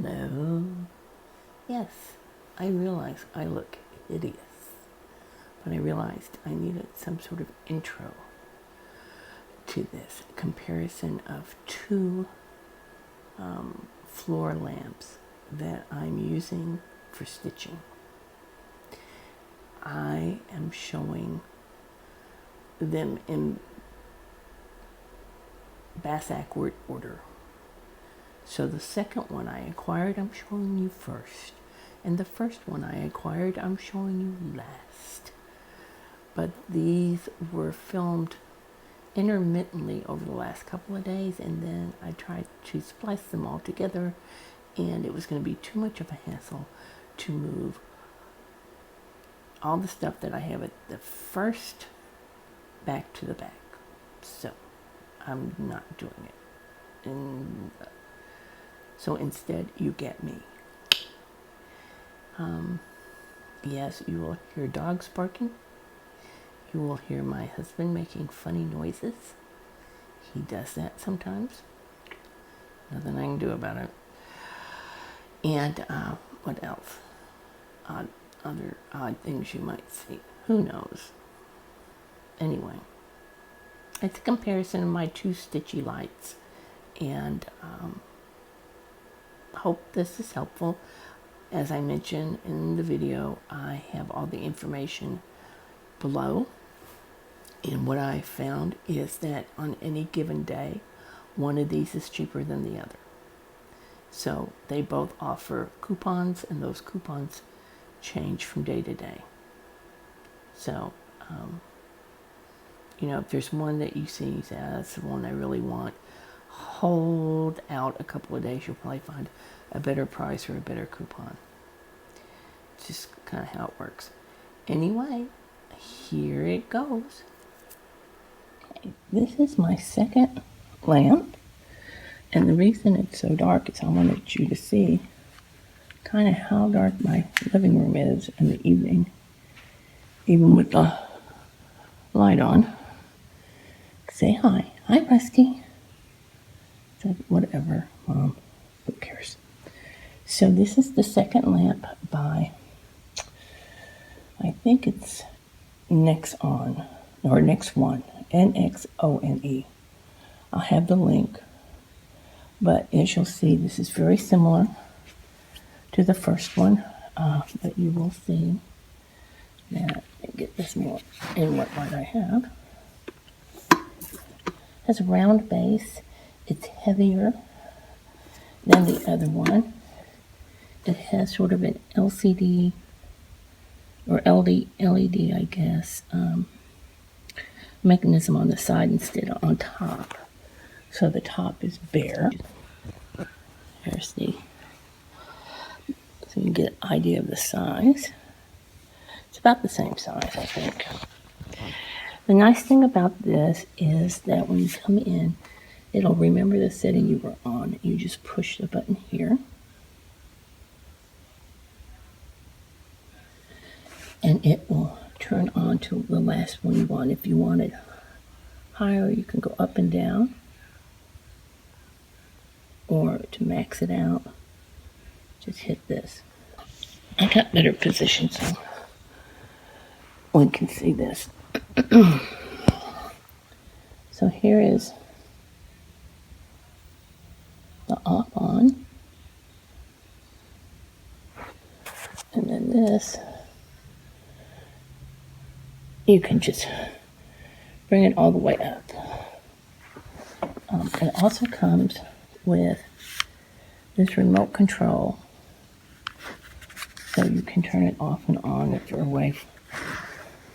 Hello. Yes, I realize I look hideous, but I realized I needed some sort of intro to this comparison of two floor lamps that I'm using for stitching. I am showing them in backward order. So the second one I acquired, I'm showing you first. And the first one I acquired, I'm showing you last. But these were filmed intermittently over the last couple of days, and then I tried to splice them all together, and it was going to be too much of a hassle to move all the stuff that I have at the first back to the back. So I'm not doing it. And so instead, you get me. Yes, you will hear dogs barking. You will hear my husband making funny noises. He does that sometimes. Nothing I can do about it. And what else? Other odd things you might see. Who knows? Anyway, it's a comparison of my two Stitchy lights. And hope this is helpful. As I mentioned in the video, I have all the information below. And what I found is that on any given day, one of these is cheaper than the other. So they both offer coupons, and those coupons change from day to day. So, if there's one that you see, you say, that's the one I really want, hold out a couple of days, you'll probably find a better price or a better coupon. It's just kind of how it works. Anyway, here it goes. Okay, this is my second lamp, and the reason it's so dark is I wanted you to see kind of how dark my living room is in the evening, even with the light on. Say hi. Hi, Rusty. Said, whatever, Mom. Who cares? So this is the second lamp by, I think it's NXONE, or NXONE, NXONE. I'll have the link. But as you'll see, this is very similar to the first one. But you will see that, get this more in what light I have. It has a round base. It's heavier than the other one. It has sort of an LCD or LED, I guess, mechanism on the side instead of on top. So the top is bare. There's so you can get an idea of the size. It's about the same size, I think. The nice thing about this is that when you come in, it'll remember the setting you were on. You just push the button here. And it will turn on to the last one you want. If you want it higher, you can go up and down. Or to max it out, just hit this. I got better position so one can see this. So here is the off on. And then this, you can just bring it all the way up. It also comes with this remote control, so you can turn it off and on if you're away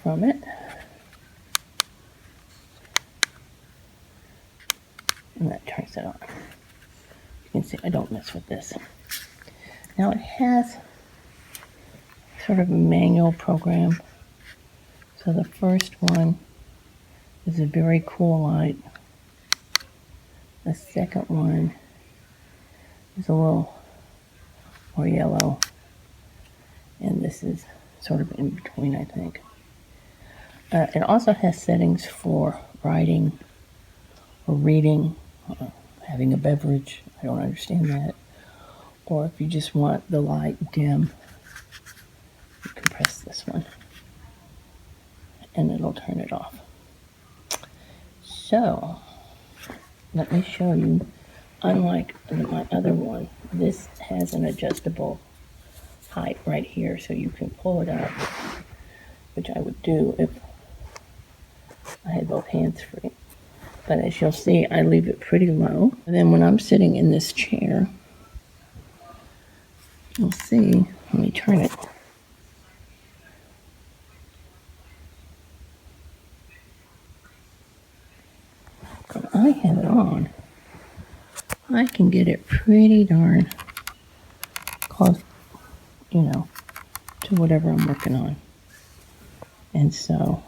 from it. And that turns it on. You can see I don't mess with this. Now it has sort of a manual program. So the first one is a very cool light. The second one is a little more yellow. And this is sort of in between, I think. It also has settings for writing or reading, having a beverage. I don't understand that. Or if you just want the light dim, you can press this one and it'll turn it off. So, let me show you, unlike my other one, this has an adjustable height right here, so you can pull it up, which I would do if I had both hands free. But as you'll see, I leave it pretty low. And then when I'm sitting in this chair, you'll see, let me turn it. When I have it on, I can get it pretty darn close, you know, to whatever I'm working on. And so,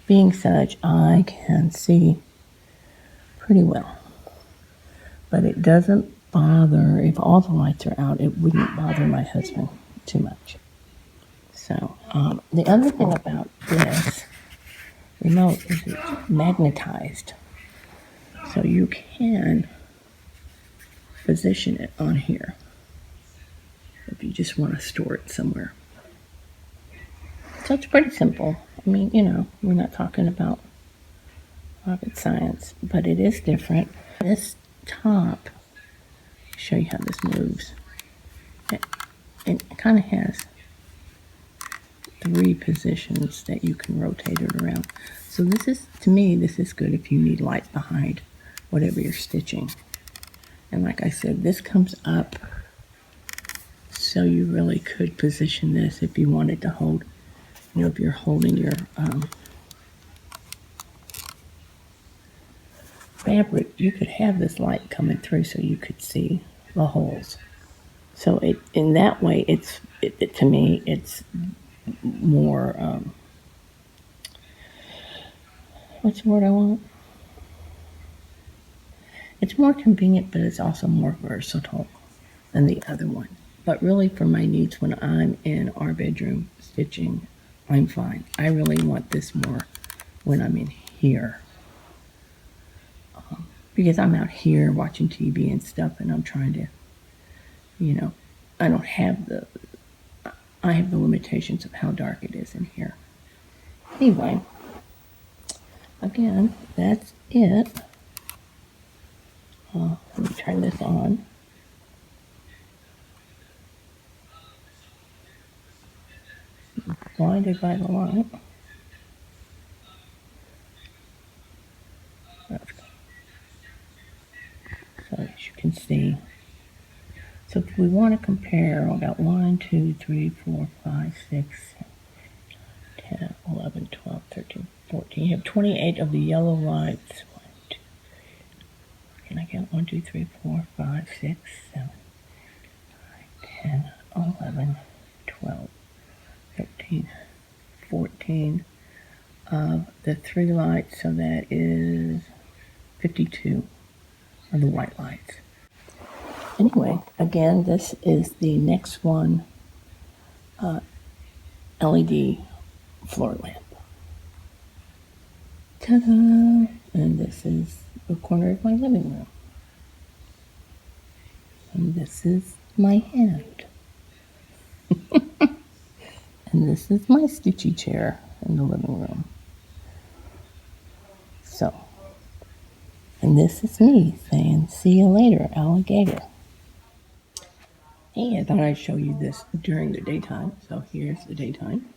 being such, I can see pretty well. But it doesn't bother, if all the lights are out, it wouldn't bother my husband too much. So, the other thing about this remote is it's magnetized. So you can position it on here if you just want to store it somewhere. So it's pretty simple. I mean, you know, we're not talking about rocket science, but it is different. This top, I'll show you how this moves. It kind of has 3 positions that you can rotate it around. So this is, to me, this is good if you need light behind whatever you're stitching. And like I said, this comes up, so you really could position this if you wanted to hold, you know, if you're holding your fabric, you could have this light coming through so you could see the holes. So it, in that way, it's, to me, it's more, what's the word I want? It's more convenient, but it's also more versatile than the other one. But really, for my needs, when I'm in our bedroom stitching, I'm fine. I really want this more when I'm in here. Because I'm out here watching TV and stuff, and I'm trying to, you know, I have the limitations of how dark it is in here. Anyway, again, that's it. Let me turn this on. Blinded by the light. So as you can see. So if we want to compare, I got 1, 2, 3, 4, 5, 6, 10, 11, 12, 13, 14. You have 28 of the yellow lights. 1, 2, can I get 1, 2, 3, 4, 5, 6, 7, 10, 11, 12, 13, 14 of the 3 lights, so that is 52 of the white lights. Anyway, again, this is the NXONE LED floor lamp. Ta-da! And this is the corner of my living room. And this is my hand. And this is my Stitchy chair in the living room. So, and this is me saying, see you later, alligator. Hey, I thought I'd show you this during the daytime. So here's the daytime.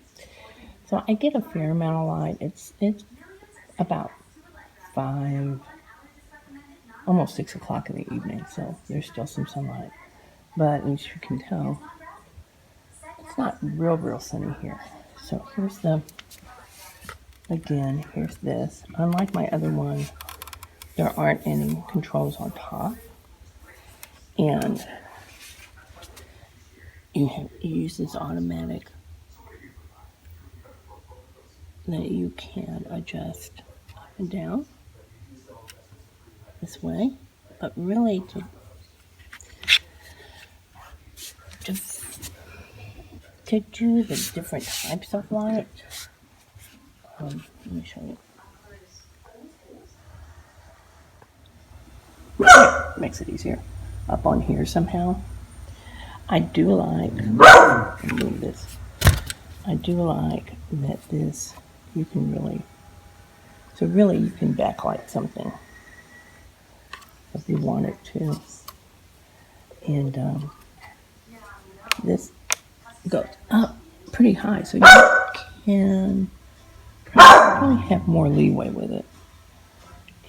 So I get a fair amount of light. It's about 5, almost 6 o'clock in the evening. So there's still some sunlight. But as you can tell, it's not real sunny here. So here's again, here's this. Unlike my other one, there aren't any controls on top. And you use this automatic that you can adjust up and down this way. But really, to do the different types of light, let me show you. Makes it easier. up on here somehow. I do like, move this. I do like that this, you can really, so really you can backlight something if you wanted to. And this goes up pretty high, so you can probably have more leeway with it.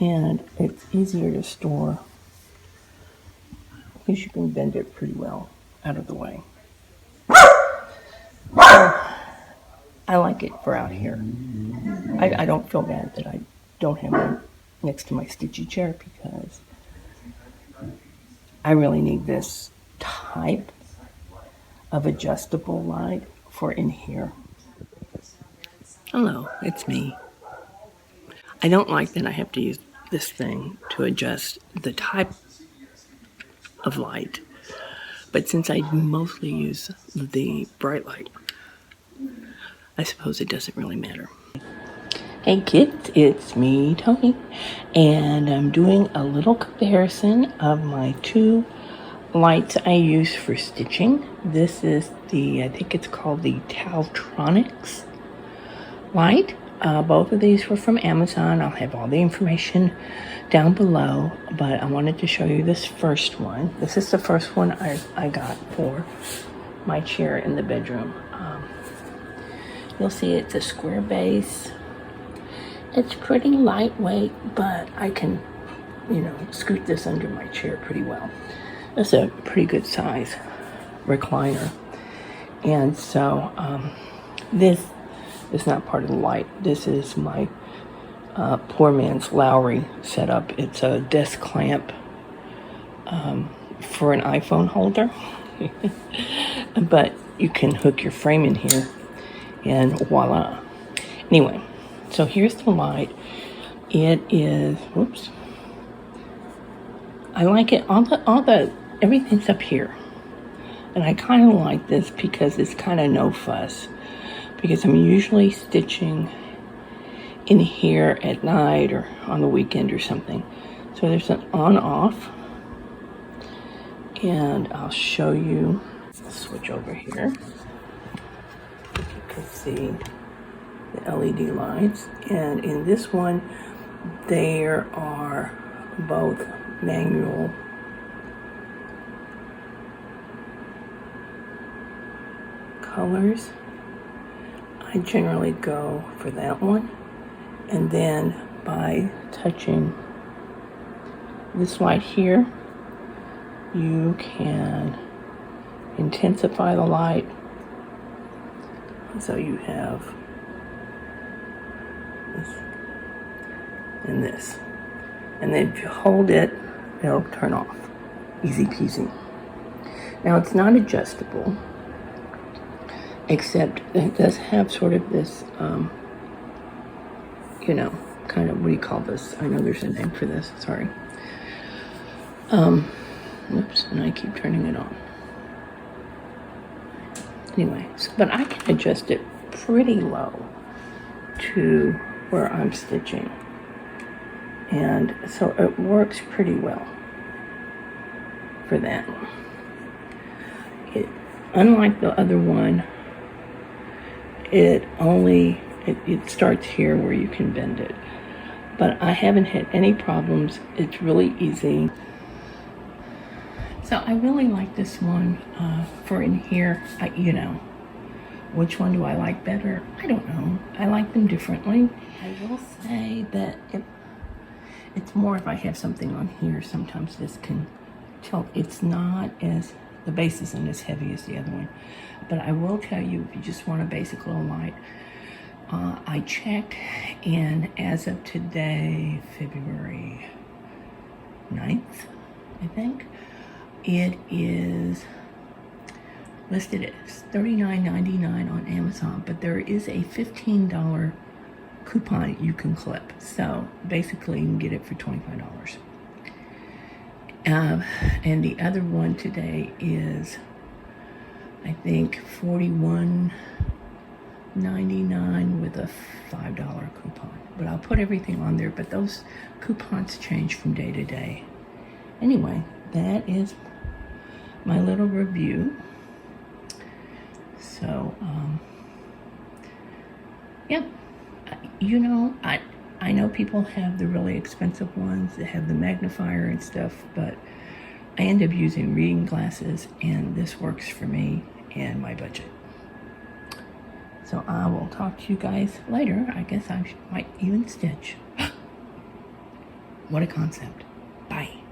And it's easier to store because you can bend it pretty well out of the way. So, I like it for out here. I don't feel bad that I don't have one next to my Stitchy chair because I really need this type of adjustable light for in here. Hello, it's me. I don't like that I have to use this thing to adjust the type of light, but since I mostly use the bright light, I suppose it doesn't really matter. Hey kids, it's me, Tony, and I'm doing a little comparison of my two lights I use for stitching. This is I think it's called the TaoTronics light. Both of these were from Amazon. I'll have all the information down below, but I wanted to show you this first one. This is the first one I got for my chair in the bedroom. You'll see it's a square base. It's pretty lightweight, but I can, scoot this under my chair pretty well. It's a pretty good size recliner. And so this is not part of the light. This is my poor man's Lowry setup. It's a desk clamp for an iPhone holder. But you can hook your frame in here and voila. Anyway, so here's the light. It is, whoops. I like it, everything's up here. And I kind of like this because it's kind of no fuss. Because I'm usually stitching in here at night or on the weekend or something. So there's an on-off. And I'll show you, I'll switch over here. You can see the LED lights. And in this one, there are both manual colors. I generally go for that one, and then by touching this light here, you can intensify the light. So you have this and this, and then if you hold it, it'll turn off. Easy peasy. Now it's not adjustable, except it does have sort of this, kind of, what do you call this? I know there's a name for this, sorry. Oops, and I keep turning it on. Anyway, but I can adjust it pretty low to where I'm stitching. And so it works pretty well for that. Unlike the other one, it starts here where you can bend it. But I haven't had any problems. It's really easy. So I really like this one for in here. Which one do I like better? I don't know. I like them differently. I will say that it's more if I have something on here, sometimes this can tilt. It's not as, the base isn't as heavy as the other one. But I will tell you, if you just want a basic little light, I checked, and as of today, February 9th, I think, it is listed as $39.99 on Amazon, but there is a $15 coupon you can clip. So basically you can get it for $25. And the other one today is, I think, $41.99 with a $5 coupon. But I'll put everything on there, but those coupons change from day to day. Anyway, that is my little review. So, yeah, you know, I know people have the really expensive ones that have the magnifier and stuff, but I end up using reading glasses, and this works for me and my budget. So I will talk to you guys later. I guess I might even stitch. What a concept. Bye.